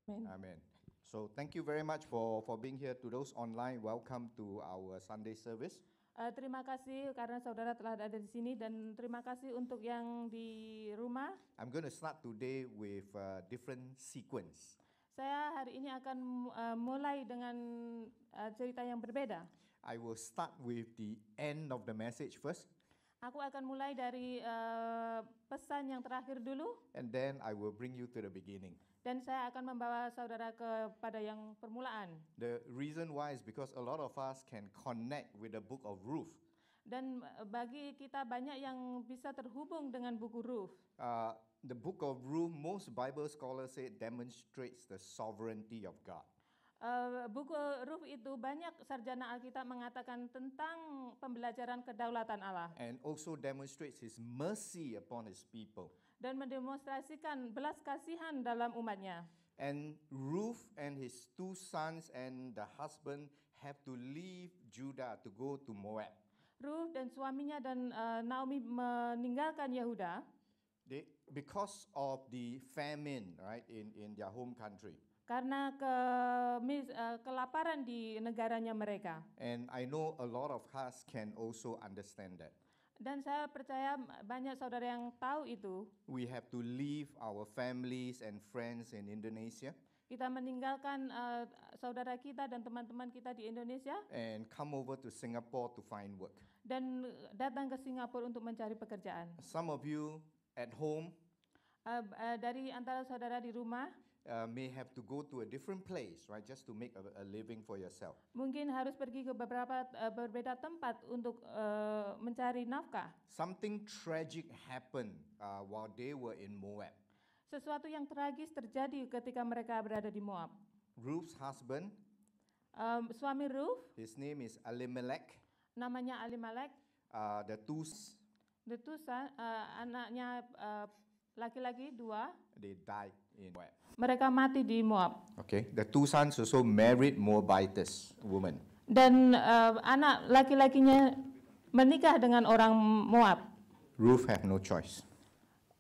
Amen. Amen. So thank you very much for being here. To those online, welcome to our Sunday service. Terima kasih karena saudara telah ada di sini dan terima kasih untuk yang di rumah. I'm going to start today with a different sequence. Saya hari ini akan mulai dengan cerita yang berbeda. I will start with the end of the message first, Aku akan mulai dari pesan yang terakhir dulu and then I will bring you to the beginning. dan saya akan membawa saudara kepada yang permulaan. The reason why is because a lot of us can connect with the book of Ruth. Dan bagi kita banyak yang bisa terhubung dengan buku Ruth. The book of Ruth, most Bible scholars say, demonstrates the sovereignty of God. Buku Ruth itu banyak sarjana Alkitab mengatakan tentang pembelajaran kedaulatan Allah And also demonstrates his mercy upon his people. dan mendemonstrasikan belas kasihan dalam umatnya. And Ruth and his two sons and the husband have to leave Judah to go to Moab. Ruth dan suaminya dan Naomi meninggalkan Yehuda Because of the famine, right, in their home country. karena kelaparan di negaranya mereka. And I know a lot of us can also understand that. Dan saya percaya banyak saudara yang tahu itu. We have to leave our families and friends in Indonesia Kita meninggalkan saudara kita dan teman-teman kita di Indonesia and come over to Singapore to find work. dan datang ke Singapura untuk mencari pekerjaan. Some of you at home Dari antara saudara di rumah, may have to go to a different place, right, just to make a living for yourself. mungkin harus pergi ke beberapa berbeda tempat untuk mencari nafkah. Something tragic happened while they were in Moab. Sesuatu yang tragis terjadi ketika mereka berada di Moab. Ruth's husband, Suami Ruth, his name is Elimelech. namanya Elimelech, The two, anaknya laki-laki dua, they died in Moab. mereka mati di Moab. Okay, the two sons also married Moabitess woman. Dan anak laki-lakinya menikah dengan orang Moab. Ruth have no choice.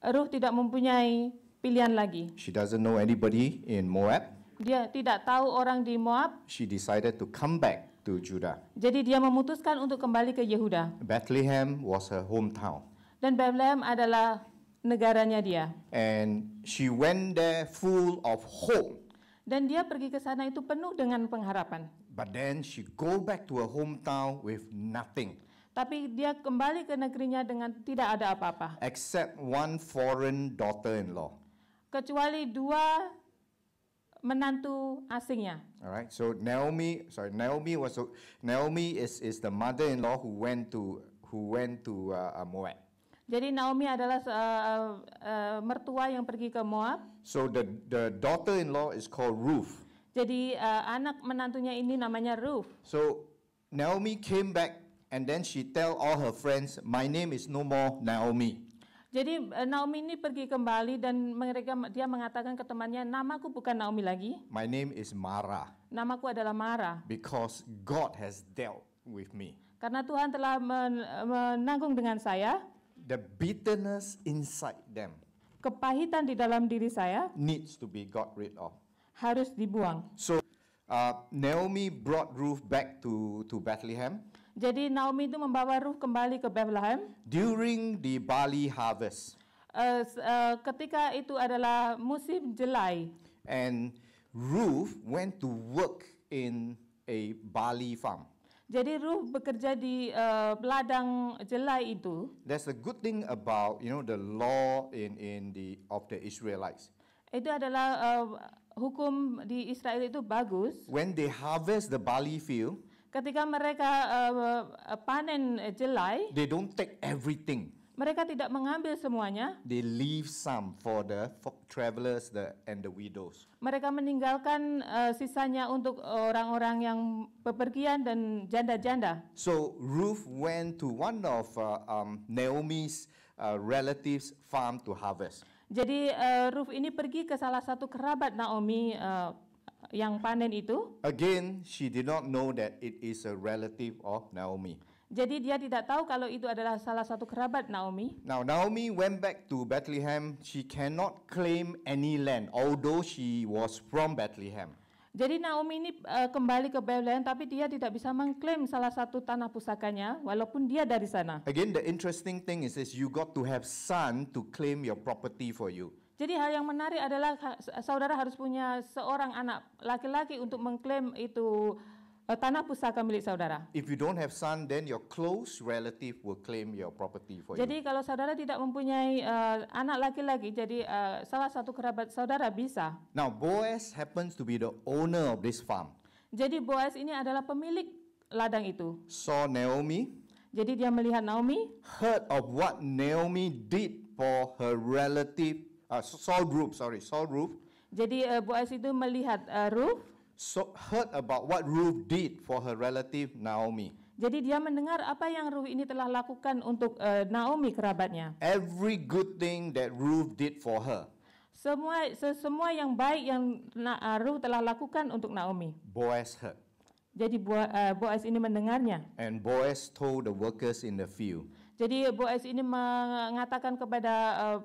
Ruth tidak mempunyai pilihan lagi. She doesn't know anybody in Moab. Dia tidak tahu orang di Moab, She decided to come back to Judah. jadi dia memutuskan untuk kembali ke Yehuda. Bethlehem was her hometown. Dan Bethlehem adalah negaranya dia. And she went there full of hope. Dan dia pergi ke sana itu penuh dengan pengharapan. But then she go back to her hometown with nothing Tapi dia kembali ke negerinya dengan tidak ada apa-apa. except one foreign daughter-in-law. Kecuali dua menantu asingnya. All right. So Naomi is the mother-in-law who went to Moab. Jadi Naomi adalah mertua yang pergi ke Moab. So the daughter-in-law is called Ruth. Jadi anak menantunya ini namanya Ruth. So Naomi came back and then she tell all her friends, "My name is no more Naomi." Jadi Naomi ini pergi kembali dan dia mengatakan ke temannya, namaku bukan Naomi lagi, My name is Mara namaku adalah Mara. because God has dealt with me. Karena Tuhan telah menanggung dengan saya, The bitterness inside them kepahitan di dalam diri saya needs to be got rid of. harus dibuang. So Naomi brought Ruth back to Bethlehem Jadi Naomi itu membawa Ruth kembali ke Bethlehem. during the barley harvest. Ketika itu adalah musim jelai. And Ruth went to work in a barley farm. Jadi Ruth bekerja di ladang jelai itu. There's a good thing about the law of the Israelites. Itu adalah hukum di Israel itu bagus. When they harvest the barley field, Ketika mereka panen jelai, they don't take everything. mereka tidak mengambil semuanya. They leave some for the travelers and the widows. Mereka meninggalkan sisanya untuk orang-orang yang bepergian dan janda-janda. So Ruth went to one of Naomi's relatives' farm to harvest. Jadi Ruth ini pergi ke salah satu kerabat Naomi yang panen itu. Again, she did not know that it is a relative of Naomi. Jadi dia tidak tahu kalau itu adalah salah satu kerabat Naomi. Now, Naomi went back to Bethlehem. She cannot claim any land, although she was from Bethlehem. Jadi Naomi ini kembali ke Bethlehem, tapi dia tidak bisa mengklaim salah satu tanah pusakanya, walaupun dia dari sana. Again, the interesting thing is you got to have son to claim your property for you. Jadi hal yang menarik adalah saudara harus punya seorang anak laki-laki untuk mengklaim itu tanah pusaka milik saudara. If you don't have son, then your close relative will claim your property for you. Jadi kalau saudara tidak mempunyai anak laki-laki, jadi salah satu kerabat saudara bisa. Now, Boaz happens to be the owner of this farm. Jadi Boaz ini adalah pemilik ladang itu. Saw Naomi, Jadi dia melihat Naomi, heard of what Naomi did for her relative, Saul Ruth. jadi Boaz itu melihat Ruth. So heard about what Ruth did for her relative Naomi. Jadi dia mendengar apa yang Ruth ini telah lakukan untuk Naomi kerabatnya. Every good thing that Ruth did for her, Semua yang baik yang Ruth telah lakukan untuk Naomi. Boaz heard. Jadi Boaz ini mendengarnya. And Boaz told the workers in the field, Jadi Boaz ini mengatakan kepada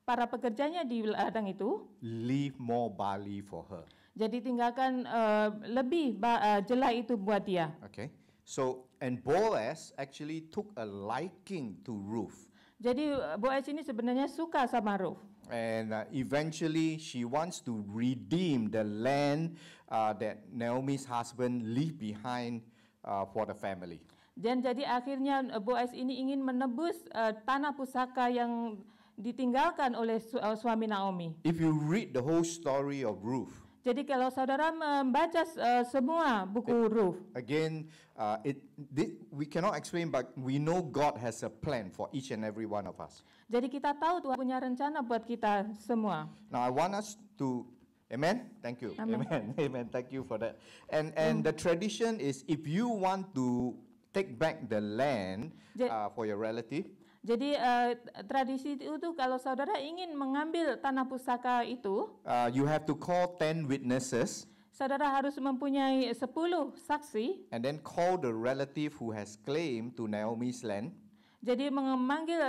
para pekerjanya di ladang itu, leave more barley for her. jadi tinggalkan lebih jelai itu buat dia. Okay. So, and Boaz actually took a liking to Ruth. Jadi Boaz ini sebenarnya suka sama Ruth. And eventually she wants to redeem the land that Naomi's husband left behind for the family. Dan jadi akhirnya Boaz ini ingin menebus tanah pusaka yang ditinggalkan oleh suami Naomi. If you read the whole story of Ruth, Jadi kalau saudara membaca semua buku Ruth, again, we cannot explain, but we know God has a plan for each and every one of us. jadi kita tahu Tuhan punya rencana buat kita semua. Now, I want us to, amen? Thank you. Amen. Amen. Amen. Thank you for that. And the tradition is, if you want to take back the land for your relative, Jadi tradisi itu kalau saudara ingin mengambil tanah pusaka itu, you have to call 10 witnesses saudara harus mempunyai 10 saksi. and then call the relative who has claim to Naomi's land Jadi memanggil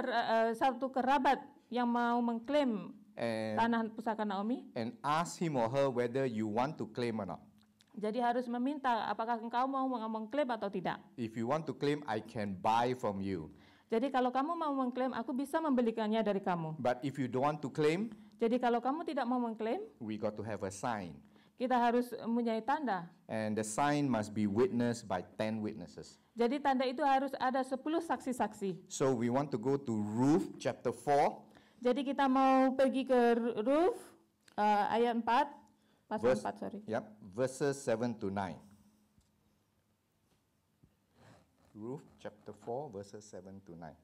satu kerabat yang mau mengklaim and, tanah pusaka Naomi. and ask him or her whether you want to claim or not. Jadi harus meminta apakah engkau mau mengklaim atau tidak. If you want to claim, I can buy from you. Jadi kalau kamu mau mengklaim, aku bisa membelikannya dari kamu. But if you don't want to claim, Jadi kalau kamu tidak mau mengklaim, we got to have a sign. kita harus mempunyai tanda. And the sign must be witnessed by 10 witnesses. Jadi tanda itu harus ada 10 saksi-saksi. So we want to go to Ruth chapter 4, Jadi kita mau pergi ke Ruth ayat 4, pasal 4, sorry. verses 7 to 9. Ruth chapter 4, verses 7 to 9.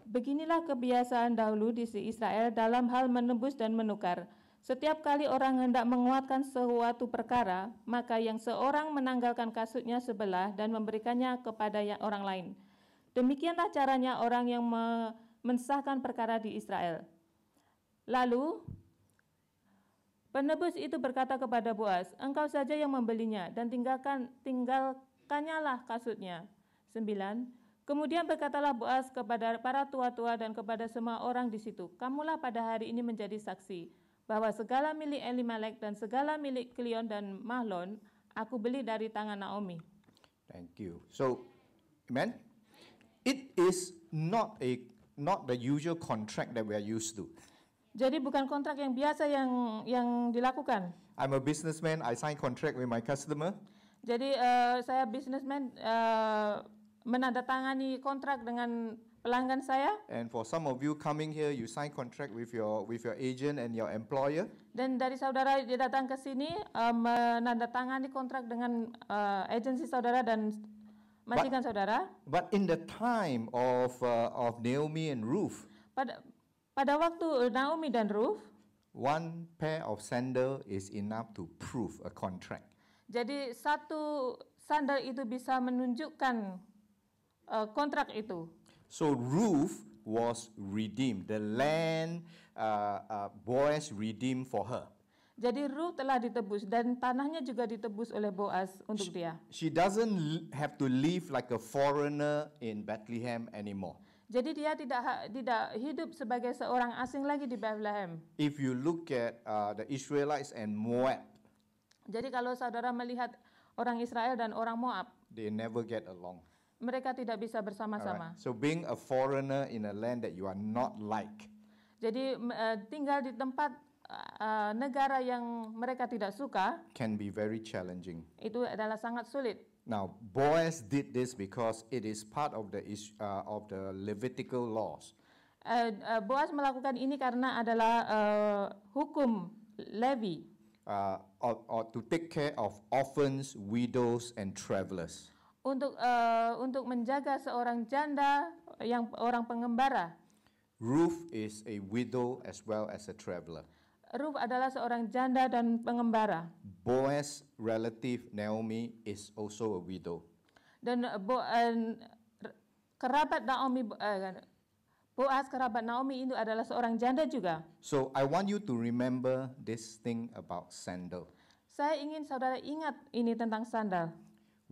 Beginilah kebiasaan dahulu di Israel dalam hal menebus dan menukar. Setiap kali orang hendak menguatkan suatu perkara, maka yang seorang menanggalkan kasutnya sebelah dan memberikannya kepada orang lain. Demikianlah caranya orang yang mensahkan perkara di Israel. Lalu penebus itu berkata kepada Boaz, engkau saja yang membelinya dan tinggalkannya lah kasutnya. 9. Kemudian berkatalah Boaz kepada para tua-tua dan kepada semua orang di situ, kamulah pada hari ini menjadi saksi bahwa segala milik Elimelek dan segala milik Kilion dan Mahlon aku beli dari tangan Naomi. Thank you. So, amen. It is not the usual contract that we are used to. Jadi bukan kontrak yang biasa yang dilakukan. I'm a businessman. I sign contract with my customer. Jadi saya businessman menandatangani kontrak dengan pelanggan saya. And for some of you coming here, you sign contract with your agent and your employer. Dan dari saudara dia datang ke sini menandatangani kontrak dengan agensi saudara dan majikan saudara. But in the time of Naomi and Ruth, Pada waktu Naomi dan Ruth, one pair of sandal is enough to prove a contract. jadi satu sandal itu bisa menunjukkan kontrak itu. So Ruth was redeemed. The land Boaz redeemed for her. Jadi Ruth telah ditebus dan tanahnya juga ditebus oleh Boaz untuk dia. She doesn't have to live like a foreigner in Bethlehem anymore. Jadi dia tidak hidup sebagai seorang asing lagi di Bethlehem. If you look at the Israelites and Moab, Jadi kalau saudara melihat orang Israel dan orang Moab, they never get along. mereka tidak bisa bersama-sama. Alright? So being a foreigner in a land that you are not like, Jadi tinggal di tempat negara yang mereka tidak suka, can be very challenging. itu adalah sangat sulit. Now, Boaz did this because it is part of the Levitical laws. Boaz melakukan ini karena adalah hukum Levi Or to take care of orphans, widows, and travelers. untuk menjaga seorang janda yang orang pengembara. Ruth is a widow as well as a traveler. Ruth adalah seorang janda dan pengembara. Boaz relative Naomi is also a widow. Dan kerabat Naomi, Boaz kerabat Naomi itu adalah seorang janda juga. So I want you to remember this thing about sandal. Saya ingin saudara ingat ini tentang sandal.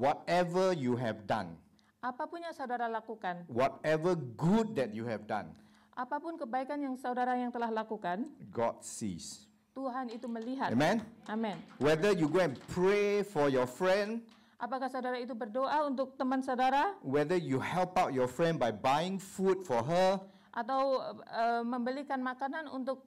Whatever you have done, Apapun yang saudara lakukan, whatever good that you have done, apapun kebaikan yang saudara yang telah lakukan, God sees. Tuhan itu melihat. Amen? Amin. Whether you go and pray for your friend, Apakah saudara itu berdoa untuk teman saudara whether you help out your friend by buying food for her, atau membelikan makanan untuk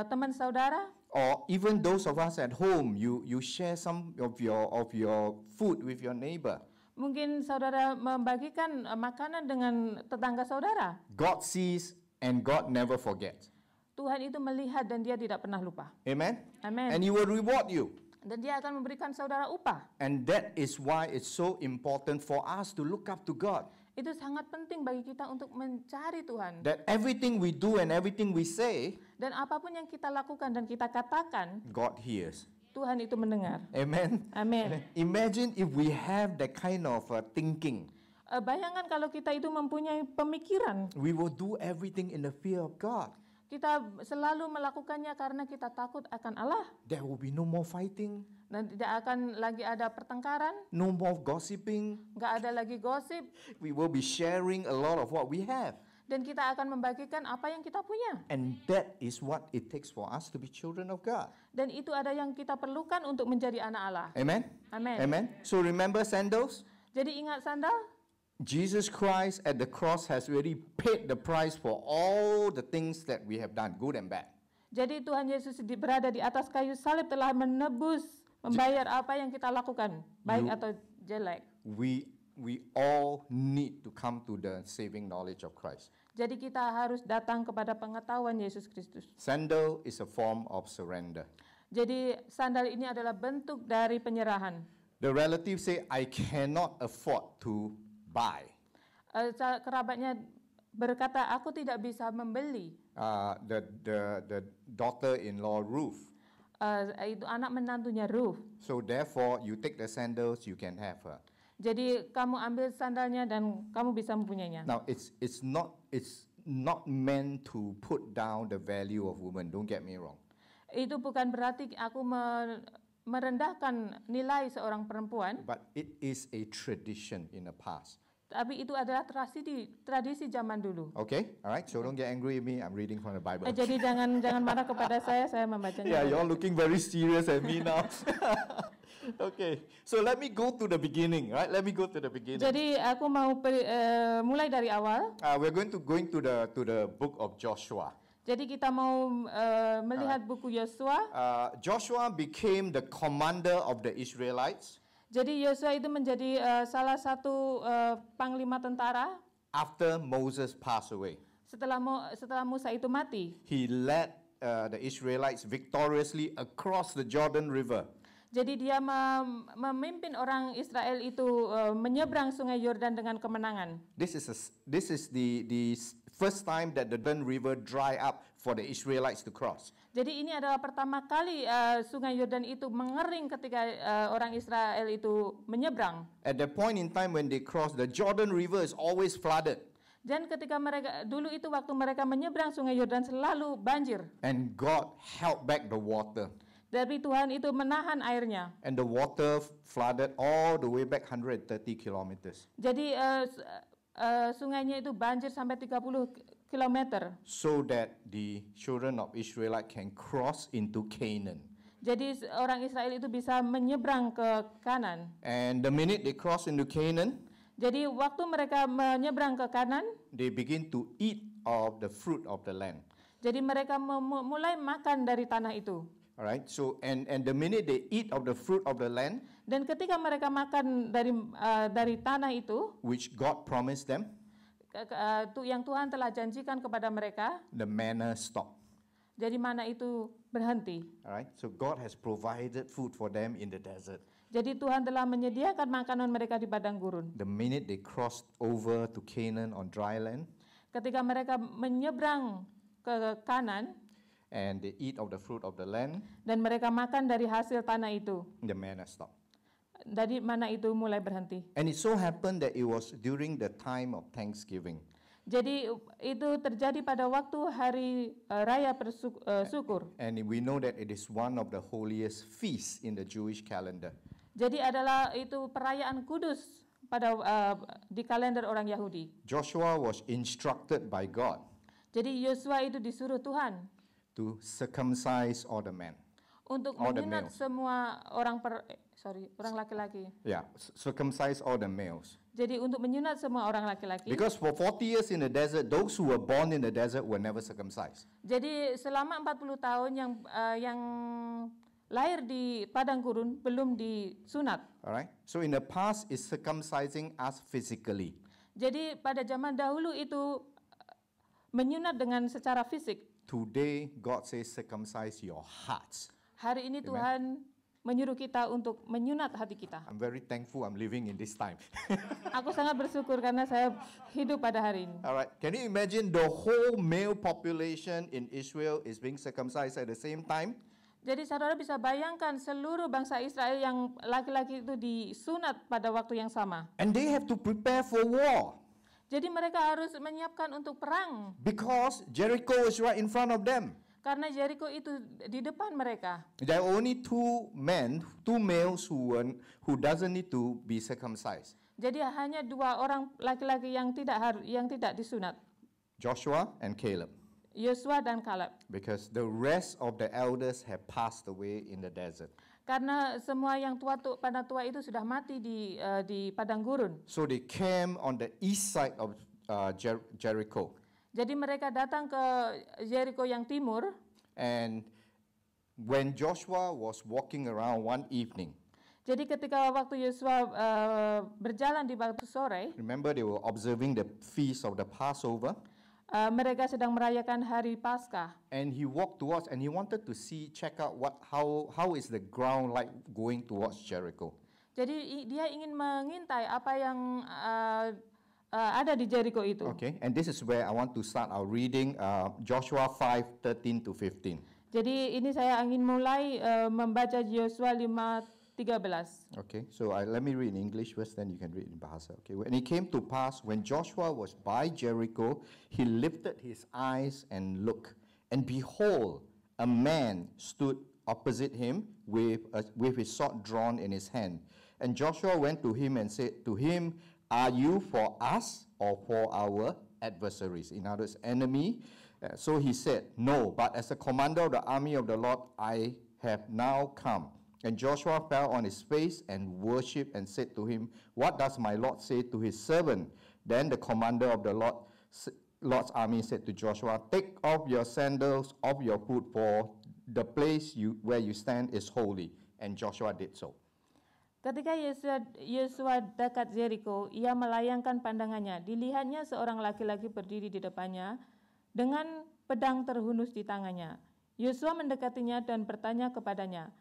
teman saudara, or even those of us at home, you share some of your food with your neighbor. mungkin saudara membagikan makanan dengan tetangga saudara. God sees and God never forgets. Tuhan itu melihat dan dia tidak pernah lupa. Amen? Amen. And He will reward you. Dan dia akan memberikan saudara upah. And that is why it's so important for us to look up to God. Itu sangat penting bagi kita untuk mencari Tuhan. That everything we do and everything we say, Dan apapun yang kita lakukan dan kita katakan, God hears. Tuhan itu mendengar. Amen? Amin. Imagine if we have that kind of thinking. Bayangkan kalau kita itu mempunyai pemikiran. We will do everything in the fear of God. Kita selalu melakukannya karena kita takut akan Allah. There will be no more fighting, Dan tidak akan lagi ada pertengkaran, no more gossiping. nggak ada lagi gosip. We will be sharing a lot of what we have. Dan kita akan membagikan apa yang kita punya. And that is what it takes for us to be children of God. Dan itu ada yang kita perlukan untuk menjadi anak Allah. Amen? Amen. Amen? So remember sandals? Jadi ingat sandal, Jesus Christ at the cross has already paid the price for all the things that we have done, good and bad. jadi Tuhan Yesus berada di atas kayu salib telah menebus, membayar apa yang kita lakukan, baik atau jelek. We all need to come to the saving knowledge of Christ. Jadi kita harus datang kepada pengetahuan Yesus Kristus. Sandal is a form of surrender. Jadi sandal ini adalah bentuk dari penyerahan. The relatives say, I cannot afford to buy. Kerabatnya berkata, aku tidak bisa membeli. The daughter-in-law Ruth. Itu anak menantunya Ruth. So therefore, you take the sandals, you can have her. Jadi kamu ambil sandalnya dan kamu bisa mempunyainya. Now it's not meant to put down the value of women. Don't get me wrong. Itu bukan berarti aku merendahkan nilai seorang perempuan, But it is a tradition in the past. tapi itu adalah tradisi zaman dulu. Okay, all right. So don't get angry with me. I'm reading from the Bible. Jadi jangan marah kepada saya membacanya. Yeah, you're looking very serious at me now. Okay, so let me go to the beginning, right? Let me go to the beginning. Jadi aku mau mulai dari awal. We're going to the book of Joshua. Jadi kita mau melihat buku Yosua. Joshua became the commander of the Israelites Jadi Yosua itu menjadi salah satu panglima tentara after Moses passed away. setelah Musa itu mati. He led the Israelites victoriously across the Jordan River. Jadi dia memimpin orang Israel itu menyeberang Sungai Yordan dengan kemenangan. This is the first time that the Jordan River dry up for the Israelites to cross. Jadi ini adalah pertama kali Sungai Yordan itu mengering ketika orang Israel itu menyeberang. At the point in time when they cross, the Jordan River is always flooded. Dan ketika mereka dulu itu waktu mereka menyeberang Sungai Yordan selalu banjir. And God held back the water. Tapi Tuhan itu menahan airnya. And the water flooded all the way back 130 kilometers. Jadi sungainya itu banjir sampai 30 kilometer. So that the children of Israel can cross into Canaan. Jadi orang Israel itu bisa menyeberang ke Kanan. And the minute they cross into Canaan, Jadi waktu mereka menyeberang ke Kanan, they begin to eat of the fruit of the land. jadi mereka mulai makan dari tanah itu. All right. So and the minute they eat of the fruit of the land, Dan ketika mereka makan dari tanah itu, which God promised them, yang Tuhan telah janjikan kepada mereka, the manna stopped. jadi mana itu berhenti. All right. So God has provided food for them in the desert. Jadi Tuhan telah menyediakan makanan mereka di padang gurun. The minute they crossed over to Canaan on dry land, Ketika mereka menyeberang ke Kanan and they eat of the fruit of the land, dan mereka makan dari hasil tanah itu, the manna stopped. dari mana itu mulai berhenti. And it so happened that it was during the time of Thanksgiving. Jadi itu terjadi pada waktu hari raya syukur. And we know that it is one of the holiest feasts in the Jewish calendar. Jadi adalah itu perayaan kudus pada di kalender orang Yahudi. Joshua was instructed by God Jadi Yosua itu disuruh Tuhan to circumcise all the men. untuk All the menyunat males. semua orang orang laki-laki. Yeah, circumcise all the males. Jadi untuk menyunat semua orang laki-laki. Because for 40 years in the desert, those who were born in the desert were never circumcised. Jadi selama 40 tahun yang lahir di padang gurun belum disunat. All right. So in the past, is circumcising us physically. Jadi pada zaman dahulu itu menyunat dengan secara fisik. Today, God says circumcise your hearts. Hari ini Tuhan menyuruh kita untuk menyunat hati kita. I'm very thankful I'm living in this time. Aku sangat bersyukur karena saya hidup pada hari ini. All right. Can you imagine the whole male population in Israel is being circumcised at the same time? Jadi saudara bisa bayangkan seluruh bangsa Israel yang laki-laki itu disunat pada waktu yang sama. And they have to prepare for war Jadi mereka harus menyiapkan untuk perang because Jericho is right in front of them. karena Jericho itu di depan mereka. There are only two males who doesn't need to be circumcised. Jadi hanya dua orang laki-laki yang tidak disunat, Joshua and Caleb. Yosua dan Kaleb. Because the rest of the elders have passed away in the desert. Karena semua yang tua itu sudah mati di padang gurun. So they came on the east side of Jericho. Jadi mereka datang ke Jericho yang timur. And when Joshua was walking around one evening, Jadi ketika waktu Yosua berjalan di waktu sore, remember they were observing the feast of the Passover. mereka sedang merayakan hari Paskah. And he walked towards, and he wanted to check out how is the ground like going towards Jericho. Jadi dia ingin mengintai apa yang ada di Jericho itu. Okay, and this is where I want to start our reading, Joshua 5:13 to 15. Jadi ini saya ingin mulai membaca Yosua 5:13. Okay, so let me read in English first, then you can read in Bahasa. Okay, when it came to pass, when Joshua was by Jericho, he lifted his eyes and looked, and behold, a man stood opposite him with his sword drawn in his hand. And Joshua went to him and said to him, "Are you for us or for our adversaries?" In other words, enemy. So he said, "No, but as a commander of the army of the Lord, I have now come." And Joshua fell on his face and worshipped and said to him, "What does my Lord say to his servant?" Then the commander of the Lord's army said to Joshua, "Take off your sandals off your foot, for the place where you stand is holy." And Joshua did so. Ketika Yosua dekat Jericho, ia melayangkan pandangannya. Dilihatnya seorang laki-laki berdiri di depannya dengan pedang terhunus di tangannya. Yosua mendekatinya dan bertanya kepadanya,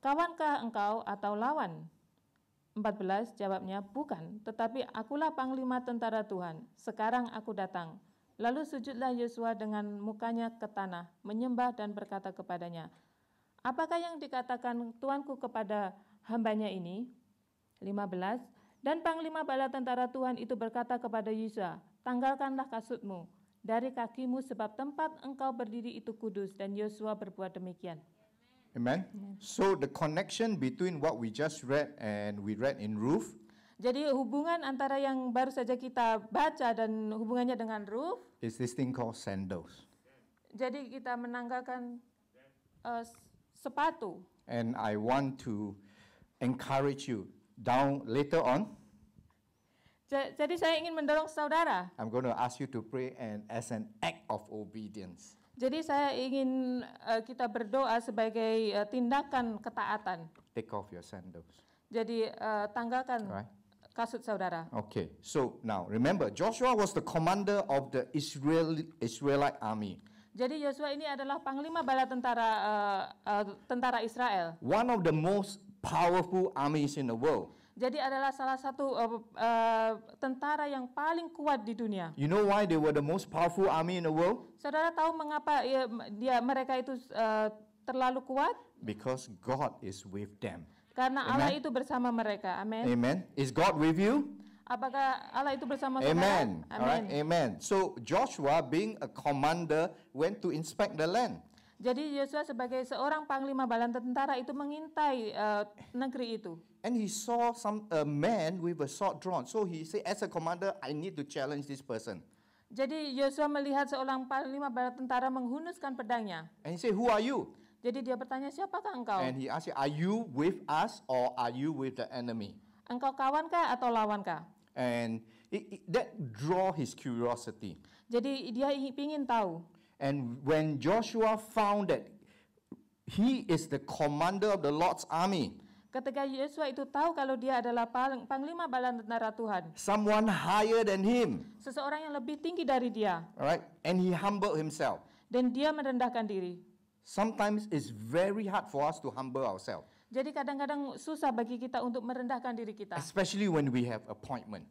"Kawankah engkau atau lawan?" 14 jawabnya, "Bukan, tetapi akulah panglima tentara Tuhan. Sekarang aku datang." Lalu sujudlah Yosua dengan mukanya ke tanah, menyembah dan berkata kepadanya, "Apakah yang dikatakan Tuanku kepada hambanya ini?" 15 Dan panglima bala tentara Tuhan itu berkata kepada Yosua, "Tanggalkanlah kasutmu dari kakimu sebab tempat engkau berdiri itu kudus." Dan Yosua berbuat demikian. Amen? So the connection between what we just read and we read in Ruth Jadi hubungan antara yang baru saja kita baca dan hubungannya dengan Ruth, is this thing called sandals. jadi kita menanggalkan sepatu. And I want to encourage you down later on. Jadi saya ingin mendorong saudara. I'm going to ask you to pray and as an act of obedience. Jadi saya ingin kita berdoa sebagai tindakan ketaatan. Take off your sandals. Jadi tanggalkan Right. kasut saudara. Okay, so now remember, Joshua was the commander of the Israelite army. Jadi Yosua ini adalah panglima bala tentara Israel. One of the most powerful armies in the world. Jadi adalah salah satu tentara yang paling kuat di dunia. You know why they were the most powerful army in the world? Saudara tahu mengapa mereka itu terlalu kuat? Because God is with them. Karena Allah itu bersama mereka. Amin. Amen. Is God with you? Apakah Allah itu bersama saudara? Amen. All right. Amen. So Joshua, being a commander, went to inspect the land. Jadi Yosua sebagai seorang panglima bala tentara itu mengintai negeri itu. And he saw a man with a sword drawn. So he said, as a commander, I need to challenge this person. Jadi Yosua melihat seorang panglima bala tentara menghunuskan pedangnya. And he said, who are you? Jadi dia bertanya, siapakah engkau? And he asked, are you with us or are you with the enemy? Engkau kawankah atau lawankah? And that draw his curiosity. Jadi dia ingin tahu. And when Joshua found that he is the commander of the Lord's army, Ketika Yosua itu tahu kalau dia adalah panglima bala tentara Tuhan, someone higher than him, seseorang yang lebih tinggi dari dia, all right, and he humbled himself. dan dia merendahkan diri. Sometimes it's very hard for us to humble ourselves, Jadi kadang-kadang susah bagi kita untuk merendahkan diri kita. especially when we have appointment,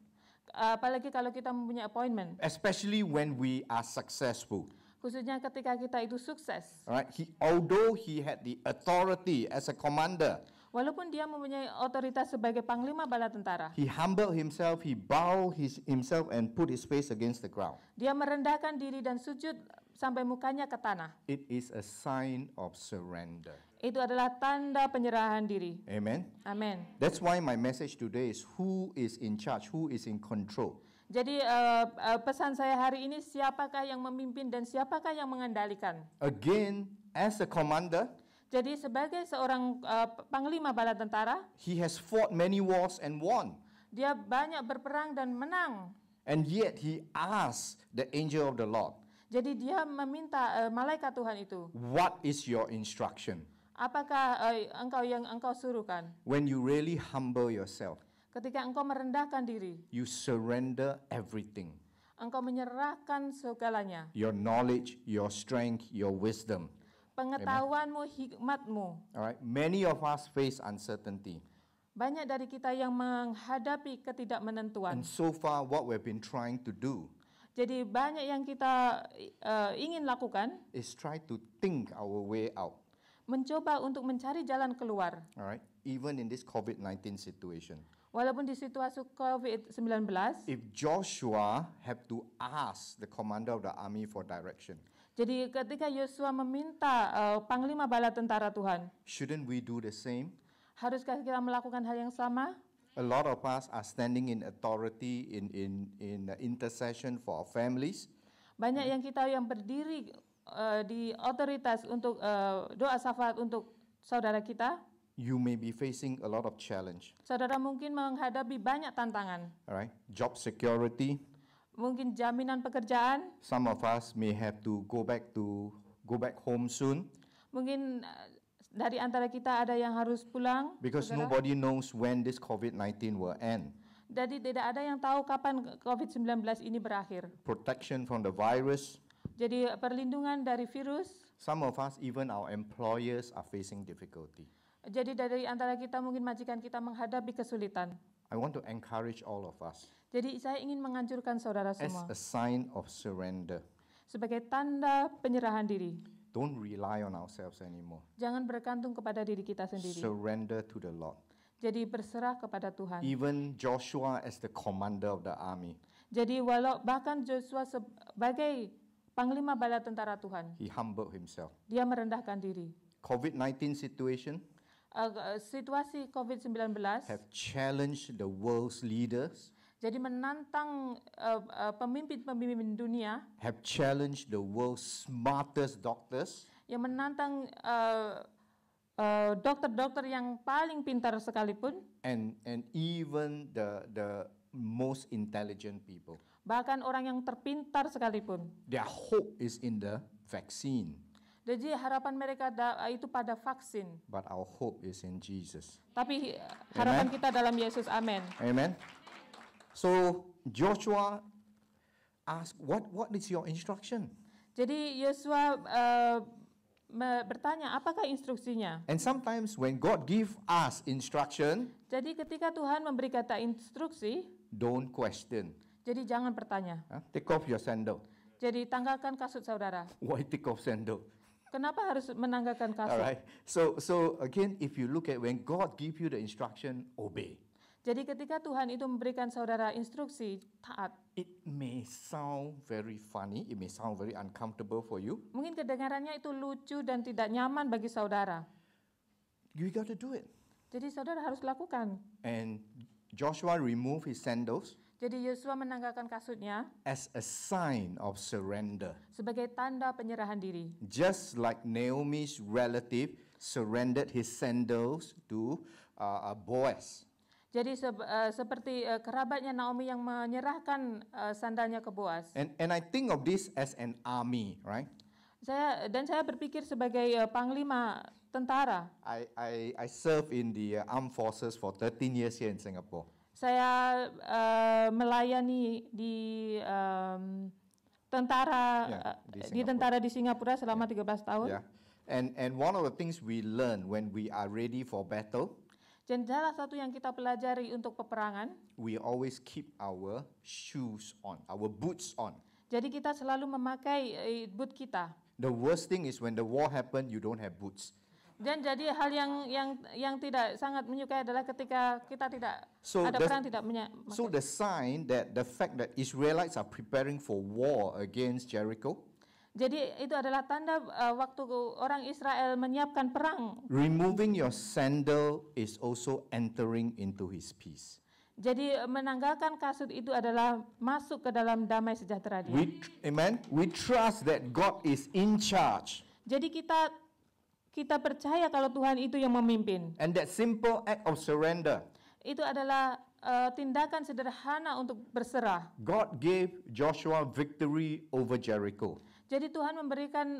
Apalagi kalau kita mempunyai appointment. especially when we are successful. Khususnya ketika kita itu sukses. All right, although he had the authority as a commander, Walaupun dia mempunyai otoritas sebagai panglima bala tentara, he humbled himself, he bowed himself and put his face against the ground. dia merendahkan diri dan sujud sampai mukanya ke tanah. It is a sign of surrender. Itu adalah tanda penyerahan diri. Amen. Amin. That's why my message today is who is in charge, who is in control. Jadi pesan saya hari ini, siapakah yang memimpin dan siapakah yang mengendalikan? Again, as a commander, Jadi sebagai seorang panglima bala tentara, he has fought many wars and won. dia banyak berperang dan menang. And yet he asked the angel of the Lord, Jadi dia meminta malaikat Tuhan itu, what is your instruction? apakah engkau suruhkan? When you really humble yourself, Ketika engkau merendahkan diri, you surrender everything. engkau menyerahkan segalanya. Your knowledge, your strength, your wisdom. Pengetahuanmu, hikmatmu. All right. Many of us face uncertainty. Banyak dari kita yang menghadapi ketidakmenentuan. And so far, what we've been trying to do Jadi banyak yang kita ingin lakukan, is try to think our way out. mencoba untuk mencari jalan keluar. All right. Even in this COVID-19 situation. Walaupun di situasi COVID-19, If Joshua had to ask the commander of the army for direction, jadi ketika Yosua meminta panglima bala tentara Tuhan, shouldn't we do the same? haruskah kita melakukan hal yang sama? A lot of us are standing in authority in intercession for our families. Banyak yang kita yang berdiri di otoritas untuk doa syafaat untuk saudara kita. You may be facing a lot of challenge. Saudara mungkin menghadapi banyak tantangan. All right. Job security. Mungkin jaminan pekerjaan. Some of us may have to go back home soon Mungkin dari antara kita ada yang harus pulang. because saudara. nobody knows when this COVID-19 will end. Jadi tidak ada yang tahu kapan COVID-19 ini berakhir. Protection from the virus. Jadi perlindungan dari virus. Some of us, even our employers, are facing difficulty. Jadi dari antara kita mungkin majikan kita menghadapi kesulitan. I want to encourage all of us Jadi saya ingin menganjurkan saudara as semua a sign of surrender. sebagai tanda penyerahan diri. Don't rely on ourselves anymore. Jangan bergantung kepada diri kita sendiri. Surrender to the Lord. Jadi berserah kepada Tuhan. Even Joshua as the commander of the army, Jadi bahkan Joshua sebagai panglima bala tentara Tuhan, he humbled himself. dia merendahkan diri. COVID-19 situation Situasi COVID-19 have challenged the world's leaders, jadi menantang pemimpin-pemimpin dunia, have challenged the world's smartest doctors, yang menantang dokter-dokter yang paling pintar sekalipun, and even the most intelligent people. bahkan orang yang terpintar sekalipun. Their hope is in the vaccine, Jadi harapan mereka itu pada vaksin. but our hope is in Jesus. Tapi harapan kita dalam Yesus. Amin. Amen. So Joshua asked, what is your instruction? Jadi Yosua bertanya, apakah instruksinya? And sometimes when God give us instruction, Jadi ketika Tuhan memberi kata instruksi, don't question. jadi jangan bertanya. Take off your sandal. Jadi tanggalkan kasut saudara. Why take off sandal? Kenapa harus menanggalkan kasut? All right. So again, if you look at when God give you the instruction, obey. Jadi ketika Tuhan itu memberikan saudara instruksi, taat. It may sound very funny, it may sound very uncomfortable for you. Mungkin kedengarannya itu lucu dan tidak nyaman bagi saudara. You got to do it. Jadi saudara harus lakukan. And Joshua removed his sandals Jadi Yosua menanggalkan kasutnya as a sign of surrender. sebagai tanda penyerahan diri. Just like Naomi's relative surrendered his sandals to Boaz. Jadi seperti kerabatnya Naomi yang menyerahkan sandalnya ke Boaz. And I think of this as an army, right? Saya berpikir sebagai panglima tentara. I served in the armed forces for 13 years here in Singapore. Saya melayani di tentara di Singapura selama 13 tahun. Yeah. And one of the things we learn when we are ready for battle, Dan salah satu yang kita pelajari untuk peperangan, we always keep our shoes on, our boots on. jadi kita selalu memakai boot kita. The worst thing is when the war happened, you don't have boots. Dan jadi hal yang tidak sangat menyukai adalah ketika kita tidak So ada the- perang tidak So the sign that the fact that Israelites are preparing for war against Jericho, Jadi itu adalah tanda waktu orang Israel menyiapkan perang. removing your sandal is also entering into his peace. Jadi menanggalkan kasut itu adalah masuk ke dalam damai sejahtera dia. Amen. We trust that God is in charge. Jadi kita percaya kalau Tuhan itu yang memimpin. And that simple act of surrender, Itu adalah tindakan sederhana untuk berserah. God gave Joshua victory over Jericho. Jadi Tuhan memberikan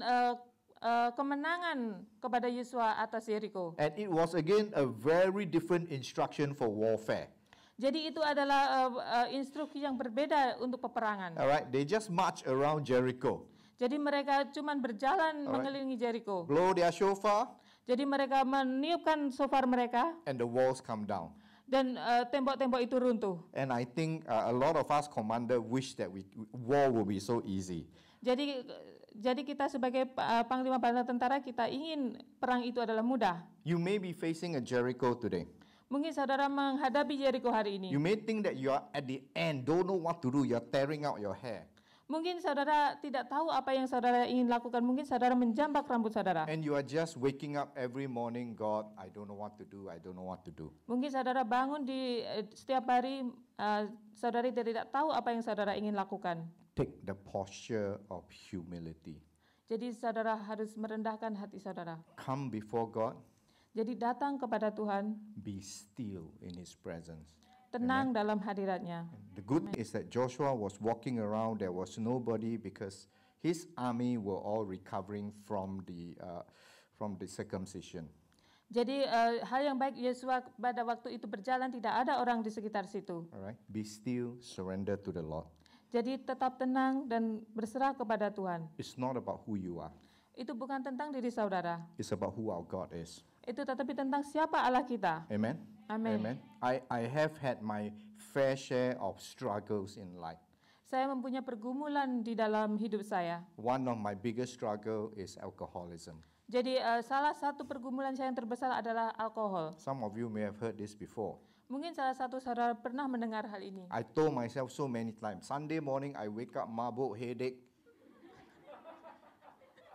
kemenangan kepada Yosua atas Jericho. And it was again a very different instruction for warfare. Jadi itu adalah instruksi yang berbeda untuk peperangan. All right, they just march around Jericho, Jadi mereka cuma berjalan mengelilingi Jericho. blow their shofar, Jadi mereka meniupkan shofar mereka and the walls come down. dan tembok-tembok itu runtuh. And I think a lot of us commander wish that war will be so easy. Jadi kita sebagai panglima bala tentara kita ingin perang itu adalah mudah. You may be facing a Jericho today. Mungkin saudara menghadapi Jericho hari ini. You may think that you are at the end, don't know what to do, you're tearing out your hair. Mungkin saudara tidak tahu apa yang saudara ingin lakukan. Mungkin saudara menjambak rambut saudara. And you are just waking up every morning, God, I don't know what to do, I don't know what to do. Mungkin saudara bangun di setiap hari, saudara tidak tahu apa yang saudara ingin lakukan. Take the posture of humility. Jadi saudara harus merendahkan hati saudara. Come before God, Jadi datang kepada Tuhan, be still in His presence. tenang dalam hadiratnya. The good thing is that Joshua was walking around, there was nobody because his army were all recovering from the circumcision. Jadi hal yang baik Yosua pada waktu itu berjalan tidak ada orang di sekitar situ. All right, be still, surrender to the Lord. Jadi tetap tenang dan berserah kepada Tuhan. It's not about who you are, Itu bukan tentang diri saudara. it's about who our God is. Itu tetapi tentang siapa Allah kita. Amen? Amen. Amen. I have had my fair share of struggles in life. Saya mempunyai pergumulan di dalam hidup saya. One of my biggest struggle is alcoholism. Jadi salah satu pergumulan saya yang terbesar adalah alkohol. Some of you may have heard this before. Mungkin salah satu saudara pernah mendengar hal ini. I told myself so many times, Sunday morning I wake up, mabuk, headache.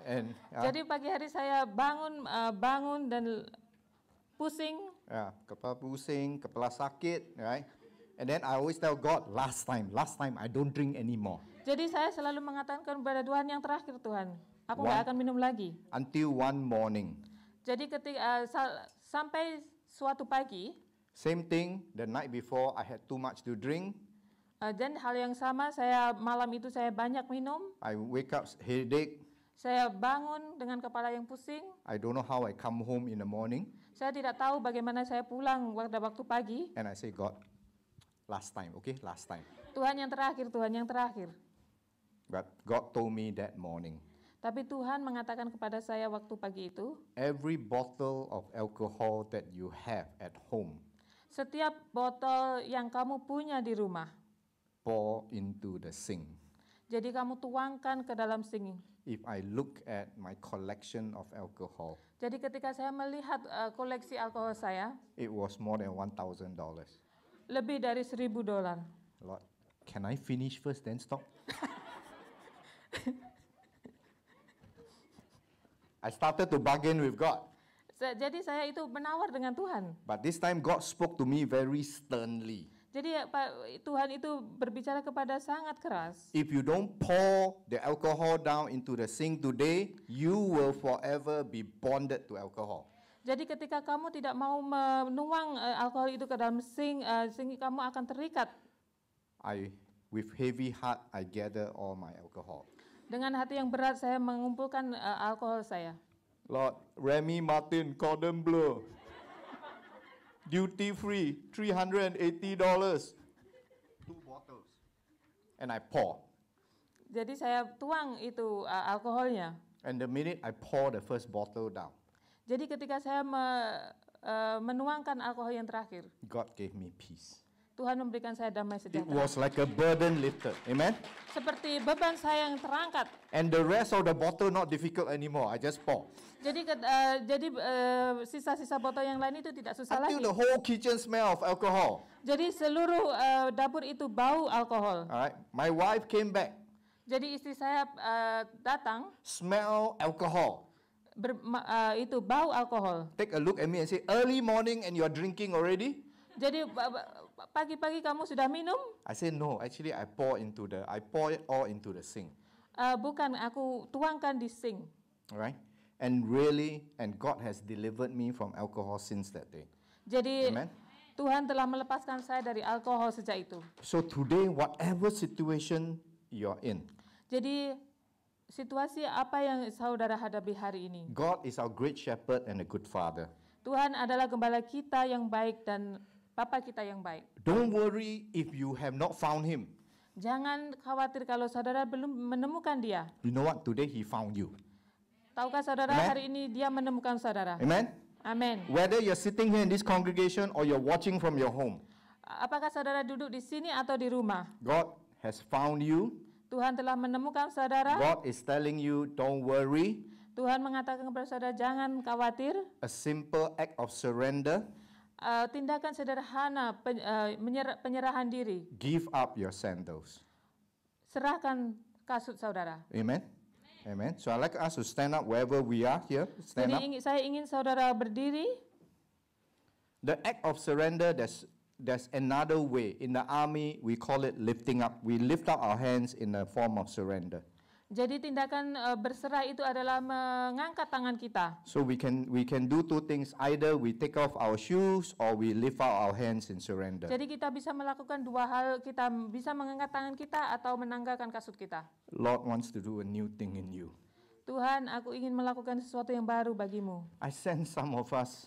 And Jadi pagi hari saya bangun dan pusing. kepala pusing, kepala sakit, right? And then I always tell God, last time I don't drink anymore. Jadi saya selalu mengatakan kepada Tuhan, yang terakhir Tuhan, aku nggak akan minum lagi. Until one morning. Jadi ketika sampai suatu pagi, Same thing, the night before I had too much to drink. dan hal yang sama, malam itu saya banyak minum. I wake up headache. Saya bangun dengan kepala yang pusing. I don't know how I come home in the morning. Saya tidak tahu bagaimana saya pulang pada waktu pagi. And I say, God, last time, okay, last time. Tuhan yang terakhir, Tuhan yang terakhir. But God told me that morning, Tapi Tuhan mengatakan kepada saya waktu pagi itu, every bottle of alcohol that you have at home, setiap botol yang kamu punya di rumah, pour into the sink. jadi kamu tuangkan ke dalam sink. If I look at my collection of alcohol, Jadi ketika saya melihat koleksi alkohol saya, it was more than $1,000. lebih dari $1.000. Lord, can I finish first then stop? I started to bargain with God. Jadi saya itu menawar dengan Tuhan. But this time God spoke to me very sternly. Jadi Tuhan itu berbicara kepada sangat keras. If you don't pour the alcohol down into the sink today, you will forever be bonded to alcohol. Jadi ketika kamu tidak mau menuang alkohol itu ke dalam sink, kamu akan terikat. With heavy heart, I gather all my alcohol. Dengan hati yang berat saya mengumpulkan alkohol saya. Lord, Remy Martin, Cordon Bleu, duty free, $380, 2 bottles. And I pour. Jadi saya tuang itu alkoholnya. And the minute I pour the first bottle down, Jadi ketika saya menuangkan alkohol yang terakhir, God gave me peace. Tuhan memberikan saya damai It sejahtera. was like a burden lifted. Amen? Seperti beban saya yang terangkat. And the rest of the bottle not difficult anymore. I just pour. Jadi sisa-sisa botol yang lain itu tidak susah lagi. Until the whole kitchen smell of alcohol. Jadi seluruh dapur itu bau alkohol. All right. My wife came back. Jadi istri saya datang, Smell alcohol. itu bau alkohol. Take a look at me and say, early morning and you are drinking already? Jadi pagi-pagi kamu sudah minum? I say, no, actually I pour it all into the sink. Bukan, aku tuangkan di sink. All right. And God has delivered me from alcohol since that day. Jadi Amen. Tuhan telah melepaskan saya dari alkohol sejak itu. So today, whatever situation you're in, Jadi situasi apa yang saudara hadapi hari ini? God is our great shepherd and a good father. Tuhan adalah gembala kita yang baik dan Bapa kita yang baik. Don't worry if you have not found him. Jangan khawatir kalau saudara belum menemukan dia. You know what? Today he found you. Tahukah saudara, Amen. hari ini dia menemukan saudara. Amen? Amin. Whether you're sitting here in this congregation or you're watching from your home, Apakah saudara duduk di sini atau di rumah? God has found you. Tuhan telah menemukan saudara. God is telling you, don't worry. Tuhan mengatakan kepada saudara, jangan khawatir. A simple act of surrender. Tindakan sederhana penyerahan diri. Give up your sandals. Serahkan kasut saudara. Amen? Amen. So I'd like us to stand up wherever we are here. Stand up. Jadi saya ingin saudara berdiri. The act of surrender, there's another way. In the army, we call it lifting up. We lift up our hands in a form of surrender. Jadi tindakan berserah itu adalah mengangkat tangan kita. So we can do two things. Either we take off our shoes or we lift up our hands in surrender. Jadi kita bisa melakukan dua hal, kita bisa mengangkat tangan kita atau menanggalkan kasut kita. Lord wants to do a new thing in you. Tuhan, aku ingin melakukan sesuatu yang baru bagimu. I sense some of us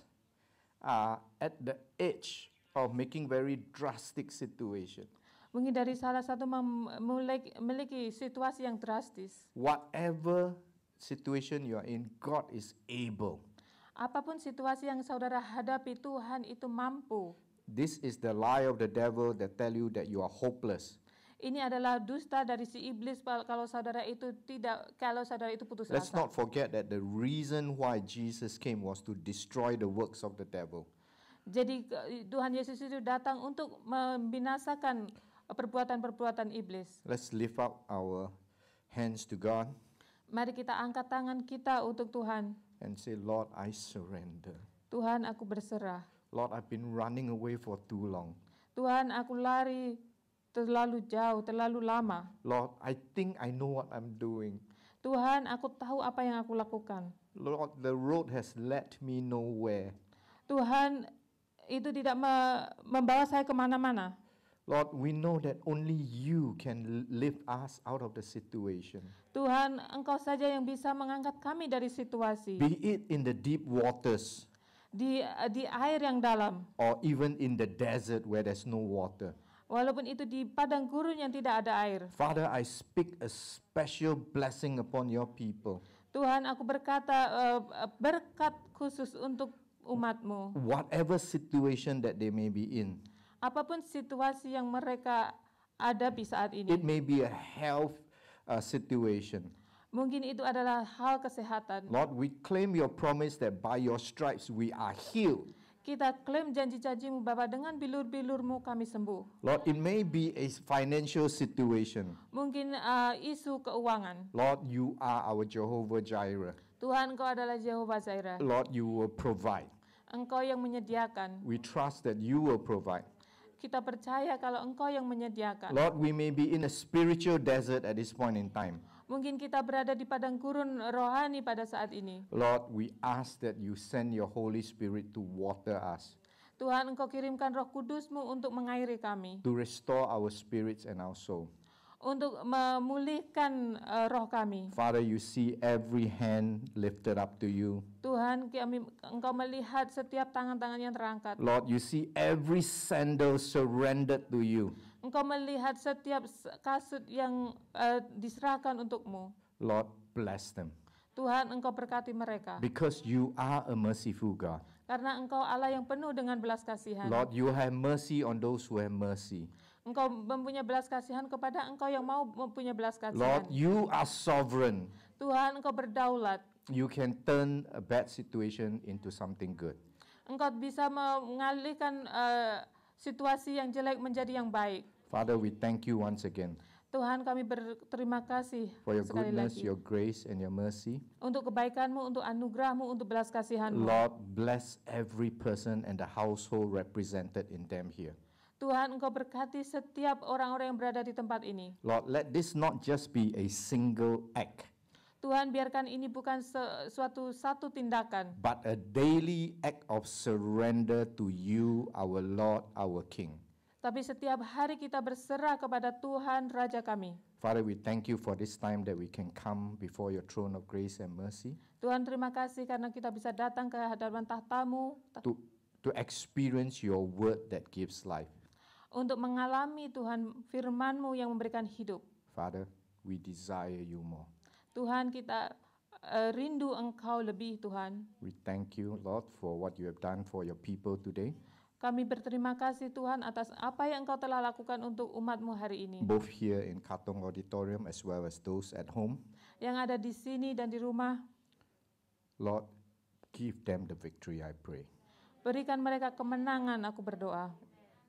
are at the edge of making very drastic situation. Mungkin dari salah satu memiliki situasi yang drastis. Whatever situation you are in, God is able. Apapun situasi yang saudara hadapi, Tuhan itu mampu. This is the lie of the devil that tell you that you are hopeless. Ini adalah dusta dari si iblis kalau saudara itu putus Let's asa. not forget that the reason why Jesus came was to destroy the works of the devil. Jadi Tuhan Yesus itu datang untuk membinasakan perbuatan-perbuatan iblis. Let's lift up our hands to God. Mari kita angkat tangan kita untuk Tuhan. and say, Lord, I surrender. Tuhan, aku berserah. Lord, I've been running away for too long. Tuhan, aku lari terlalu jauh, terlalu lama. Lord, I think I know what I'm doing. Tuhan, aku tahu apa yang aku lakukan. Lord, the road has led me nowhere. Tuhan, itu tidak membawa saya kemana-mana. Lord, we know that only you can lift us out of the situation. Tuhan, Engkau saja yang bisa mengangkat kami dari situasi. Be it in the deep waters Di air yang dalam. or even in the desert where there's no water. Walaupun itu di padang gurun yang tidak ada air. Father, I speak a special blessing upon your people. Tuhan, aku berkata berkat khusus untuk umat-Mu. Whatever situation that they may be in, Apapun situasi yang mereka hadapi saat it ini. may be a health situation. Mungkin itu adalah hal kesehatan. Lord, we claim your promise that by your stripes we are healed. Kita klaim janji-janji-Mu Bapa, dengan bilur-bilur-Mu kami sembuh. Lord, it may be a financial situation. Mungkin isu keuangan. Lord, you are our Jehovah Jireh. Tuhan, Engkau adalah Jehovah Jireh. Lord, you will provide. Engkau yang menyediakan. We trust that you will provide. Kita percaya kalau Engkau yang menyediakan. Lord, we may be in a spiritual desert at this point in time. Mungkin kita berada di padang gurun rohani pada saat ini. Lord, we ask that you send your Holy Spirit to water us, Tuhan, Engkau kirimkan Roh Kudus-Mu untuk mengairi kami, to restore our spirits and our soul. untuk memulihkan roh kami. Father, you see every hand lifted up to you. Tuhan, Engkau melihat setiap tangan-tangan yang terangkat. Lord, you see every sandal surrendered to you. Engkau melihat setiap kasut yang diserahkan untuk-Mu. Lord, bless them. Tuhan, Engkau berkati mereka. Because you are a merciful God. Karena Engkau Allah yang penuh dengan belas kasihan. Lord, you have mercy on those who have mercy. Engkau mempunyai belas kasihan kepada Engkau yang mau mempunyai belas Lord, kasihan. you are sovereign. Tuhan, Engkau berdaulat. You can turn a bad situation into something good. Engkau bisa mengalihkan situasi yang jelek menjadi yang baik. Father, we thank you once again Tuhan, kami berterima kasih for your sekali goodness, lagi your grace, and your mercy. untuk kebaikan-Mu, untuk anugerah-Mu, untuk belas kasihan-Mu. Lord, bless every person and the household represented in them here. Tuhan, Engkau berkati setiap orang-orang yang berada di tempat ini. Lord, let this not just be a single act, Tuhan, biarkan ini bukan satu tindakan, but a daily act of surrender to you, our Lord, our King. tapi setiap hari kita berserah kepada Tuhan, Raja kami. Father, we thank you for this time that we can come before your throne of grace and mercy Tuhan, terima kasih karena kita bisa datang ke hadapan tahta-Mu to experience your word that gives life. untuk mengalami Tuhan firman-Mu yang memberikan hidup. Father, we desire you more. Tuhan, kita rindu Engkau lebih, Tuhan. We thank you, Lord, for what you have done for your people today, Kami berterima kasih Tuhan atas apa yang Engkau telah lakukan untuk umat-Mu hari ini. both here in Katong Auditorium as well as those at home. Yang ada di sini dan di rumah, Lord, give them the victory, I pray. berikan mereka kemenangan, aku berdoa.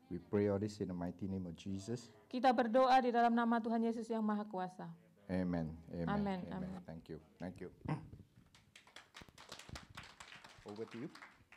We pray all this in the mighty name of Jesus. Kita berdoa di dalam nama Tuhan Yesus yang Maha Kuasa. Amen. Amen. Amen. Amen. Amen. Thank you. Thank you. Over to you.